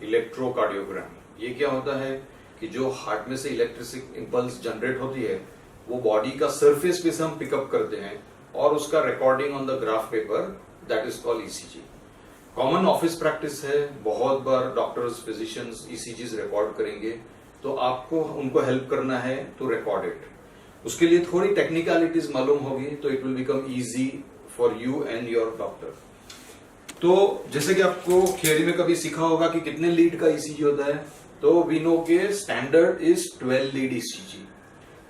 Electrocardiogram. ये क्या होता है कि जो हार्ट में से इलेक्ट्रिक इंपल्स जनरेट होती है वो बॉडी का सरफेस पे से हम पिकअप करते हैं और उसका recording on the graph paper, that is called ECG. Common office practice है, बहुत बार डॉक्टर्स फिजिशियंस ईसीजीज रिकॉर्ड करेंगे, तो आपको उनको हेल्प करना है टू रिकॉर्ड इट। उसके लिए थोड़ी टेक्निकलिटीज मालूम होगी तो it will become easy for you and your doctor. तो जैसे कि आपको थियरी में कभी सीखा होगा कि कितने लीड का ईसीजी होता है, तो वी नो के स्टैंडर्ड इज 12 लीड ईसीजी।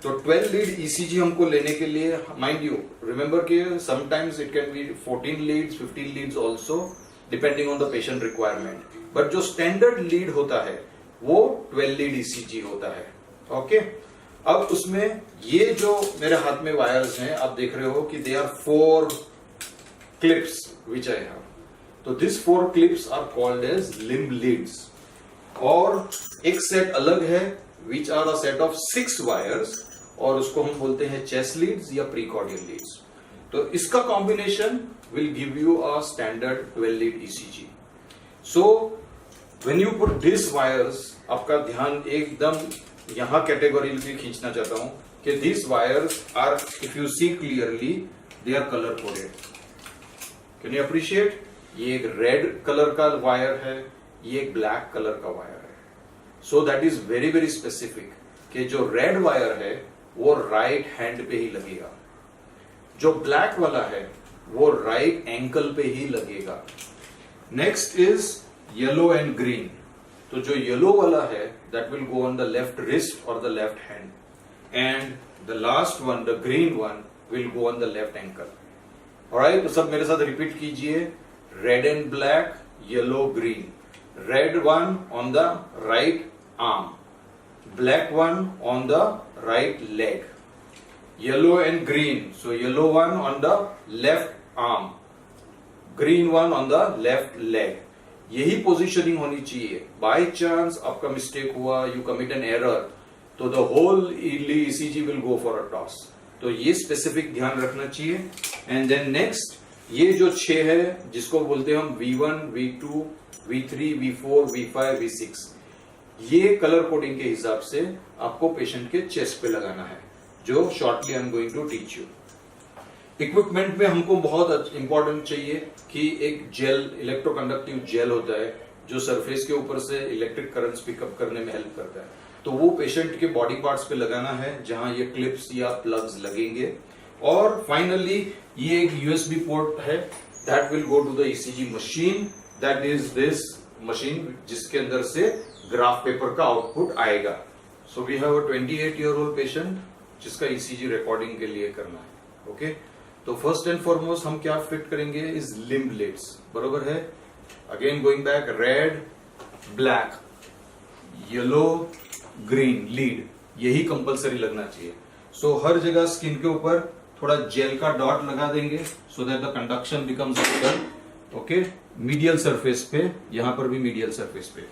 तो 12 लीड ईसीजी हमको लेने के लिए, माइंड यू रिमेंबर कि sometimes it can be 14 leads 15 leads also depending on the patient requirement, but जो स्टैंडर्ड लीड होता है वो 12 लीड ईसीजी होता है। ओके, अब उसमें ये जो मेरे हाथ में वायर्स हैं, आप देख रहे हो कि they are 4 clips which I have. तो this 4 clips are called as limb leads, और एक सेट अलग है which are a set of 6 wires, और उसको हम बोलते हैं चेस्ट लीड्स या प्रीकॉर्डियल लीड्स। तो इसका combination will give you a standard 12 lead ECG. So when you put this wires, आपका ध्यान एकदम यहां कैटेगरी में खींचना चाहता हूं कि this wires are, if you see clearly, they are colour coded. Can you appreciate? ये एक रेड कलर का वायर है, ये एक ब्लैक कलर का वायर है। So that is very very specific कि जो रेड वायर है वो राइट हैंड पे ही लगेगा, जो ब्लैक वाला है वो राइट एंकल पे ही लगेगा। Next is yellow and green. तो जो येलो वाला है that will go on the left wrist और the left hand, and the last one, the green one, will go on the left ankle. Alright, तो सब मेरे साथ रिपीट कीजिए, red and black, yellow green. Red one on the right arm, black one on the right leg, yellow and green, so yellow one on the left arm, green one on the left leg। यही positioning होनी चाहिए। By chance आपका mistake हुआ, you commit an error, तो the whole ECG will go for a toss. तो ये specific ध्यान रखना चाहिए। एंड देन नेक्स्ट, ये जो 6 है जिसको बोलते हैं हम V1, V2, V3, V4, V5, V6, ये कलर कोडिंग के हिसाब से आपको पेशेंट के चेस्ट पे लगाना है, जो shortly I am going to teach you. Equipment में हमको बहुत इंपॉर्टेंट चाहिए कि एक जेल, इलेक्ट्रोकंडक्टिव जेल होता है जो सरफेस के ऊपर से इलेक्ट्रिक करंट्स पिकअप करने में हेल्प करता है। तो वो पेशेंट के बॉडी पार्ट्स पे लगाना है जहां ये क्लिप्स या प्लग्स लगेंगे। और फाइनली ये एक यूएसबी पोर्ट है, that will go to the ECG machine, that is this machine, जिसके अंदर से ग्राफ पेपर का आउटपुट आएगा। So we have a 28-year-old patient जिसका ईसीजी रिकॉर्डिंग के लिए करना है। ओके, तो फर्स्ट एंड फॉरमोस्ट हम क्या फिट करेंगे इज लिम्ब लीड्स, बरोबर है। Again going back, red, black, yellow, green lead, यही कंपलसरी लगना चाहिए। सो हर जगह स्किन के ऊपर थोड़ा जेल का डॉट लगा देंगे so that the conduction becomes equal. Okay, medial surface पे, यहां पर भी मीडियल सरफेस पे।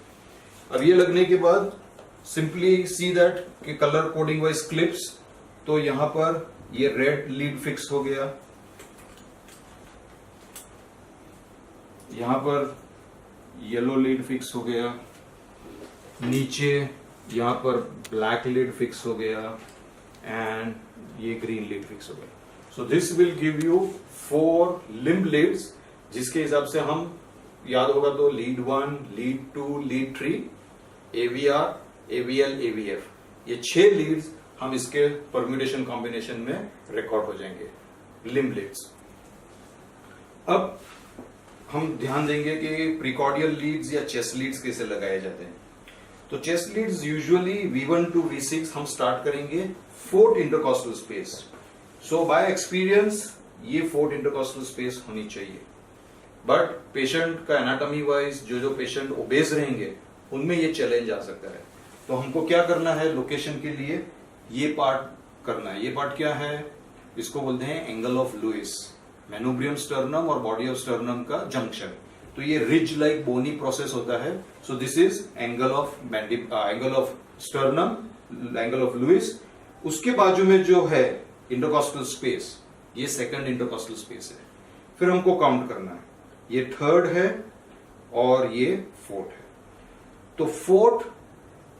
अब ये लगने के बाद सिंपली सी दैट कि कलर कोडिंग वाइज क्लिप्स, तो यहां पर ये रेड लीड फिक्स हो गया, यहां पर येलो लीड फिक्स हो गया, नीचे यहां पर ब्लैक लीड फिक्स हो गया, एंड ये ग्रीन लीड फिक्स हो गया। So this will give you 4 limb leads, जिसके हिसाब से हम, याद होगा तो lead 1, lead 2, lead 3, AVR, AVL, AVF, ये 6 लीड्स हम इसके परम्यूटेशन कॉम्बिनेशन में रिकॉर्ड हो जाएंगे, लिम्ब लीड्स। अब हम ध्यान देंगे कि प्रीकॉर्डियल लीड्स या चेस्ट लीड्स कैसे लगाए जाते हैं। तो chest leads usually V1 to V6 हम स्टार्ट करेंगे 4th इंटरकॉस्टल स्पेस। सो बाय एक्सपीरियंस ये 4th इंटरकॉस्टल स्पेस होनी चाहिए, बट पेशेंट का एनाटॉमी वाइज जो पेशेंट ओबेस रहेंगे उनमें ये चैलेंज आ सकता है। तो हमको क्या करना है, लोकेशन के लिए ये पार्ट करना है। ये पार्ट क्या है, इसको बोलते हैं angle of Louis, manubrium sternum और बॉडी ऑफ स्टर्नम का जंक्शन। तो ये रिज लाइक बोनी प्रोसेस होता है। So this is angle of sternum, angle of Louis. उसके बाजू में जो है इंटरकॉस्टल स्पेस, ये 2nd इंटरकॉस्टल स्पेस है। फिर हमको काउंट करना है, ये 3rd है और ये 4th है। तो फोर्थ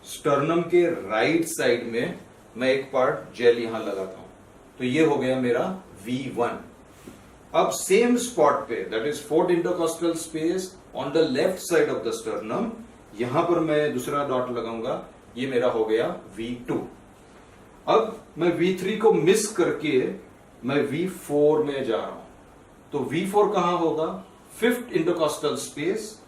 स्टर्नम के राइट साइड में मैं एक पार्ट जेल यहां लगाता हूं, तो ये हो गया मेरा V1। अब सेम स्पॉट पे, that is fourth intercostal space on the left side of the sternum, यहां पर मैं दूसरा डॉट लगाऊंगा, ये मेरा हो गया V2। अब मैं V3 को मिस करके मैं V4 में जा रहा हूं, तो V4 कहां होगा? Fifth intercostal space,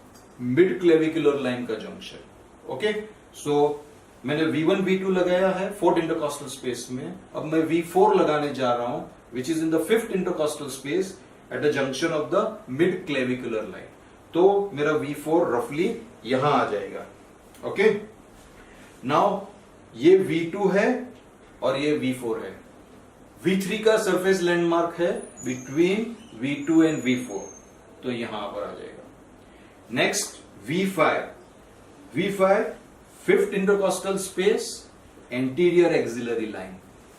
mid clavicular line का जंक्शन। ओके, सो मैंने V1 V2 लगाया है फोर्थ इंटरकॉस्टल स्पेस में, अब मैं V4 लगाने जा रहा हूं which is in the fifth intercostal space at the junction of the mid clavicular line, तो मेरा V4 रफली यहां आ जाएगा। ओके, नाउ ये V2 है और ये V4 है। V3 का सरफेस लैंडमार्क है बिटवीन V2 एंड V4, तो यहां पर आ जाएगा। Next V5 fifth intercostal space, anterior axillary line,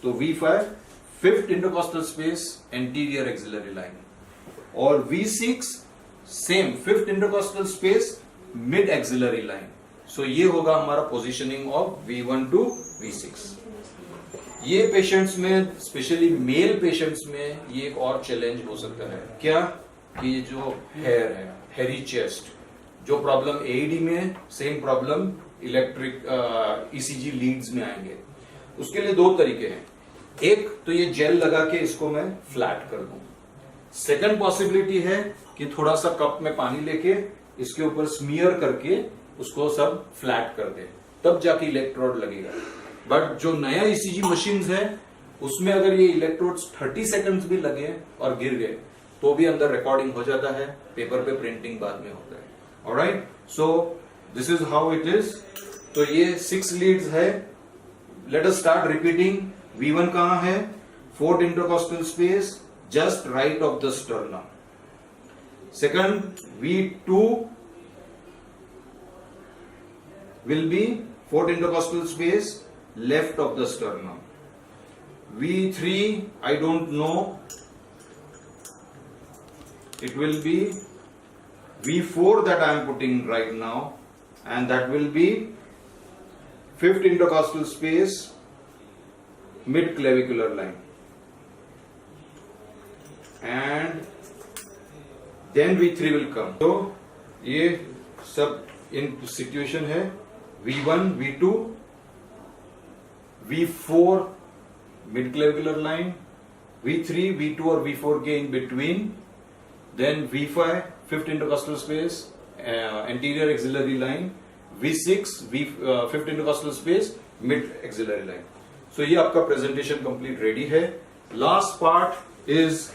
तो V5 fifth intercostal space, anterior axillary line, और V6 same fifth intercostal space, mid axillary line. So ये होगा हमारा positioning of V1 to V6। ये पेशेंट्स में, स्पेशली मेल पेशेंट्स में, ये एक और चैलेंज हो सकता है, क्या कि जो हेयर है, हेरी चेस्ट, जो प्रॉब्लम एईडी में, same problem electric ECG leads में आएंगे। उसके लिए दो तरीके हैं, एक तो ये जेल लगा के इसको मैं फ्लैट कर दूं, सेकंड पॉसिबिलिटी है कि थोड़ा सा कप में पानी लेके इसके ऊपर स्मीयर करके उसको सब फ्लैट कर दे, तब जाके इलेक्ट्रोड लगेगा। बट जो नया ईसीजी मशीन्स है उसमें अगर ये इलेक्ट्रोड्स 30 सेकंड्स भी लगे और गिर गए तो भी अंदर रिकॉर्डिंग हो जाता है, पेपर पे प्रिंटिंग बाद में होता है। Alright, so this is how it is. तो ये 6 लीड्स है। Let us start repeating. V1 कहां है? Fourth intercostal space, just right of the sternum. Second, V2 will be fourth intercostal space, left of the sternum. V3 I don't know, it will be V4 that I am putting right now, and that will be fifth intercostal space, mid clavicular line, and then V3 will come. तो ये सब इन situation है। V1, V2, V4 mid clavicular line, V3, V2 और V4 के in between, then V5 fifth intercostal space, anterior axillary line, V6 fifth intercostal space, mid axillary line. So ये आपका presentation complete ready है। Last part is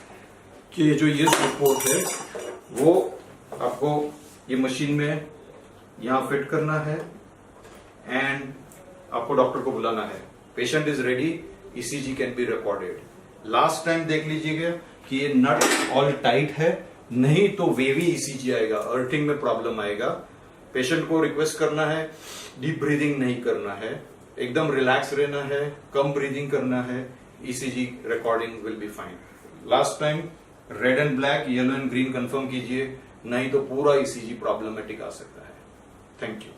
कि जो ये support है वो आपको ये मशीन में यहाँ फिट करना है एंड आपको डॉक्टर को बुलाना है। Patient is ready, ECG can be recorded. Last time देख लीजिएगा कि ये नट ऑल टाइट है, नहीं तो वेवी ईसीजी आएगा, अर्थिंग में प्रॉब्लम आएगा। पेशेंट को रिक्वेस्ट करना है, डीप ब्रीदिंग नहीं करना है, एकदम रिलैक्स रहना है, कम ब्रीदिंग करना है, ECG recording will be fine. Last time red and black, yellow and green confirm कीजिए, नहीं तो पूरा ईसीजी प्रॉब्लमेटिक आ सकता है। Thank you.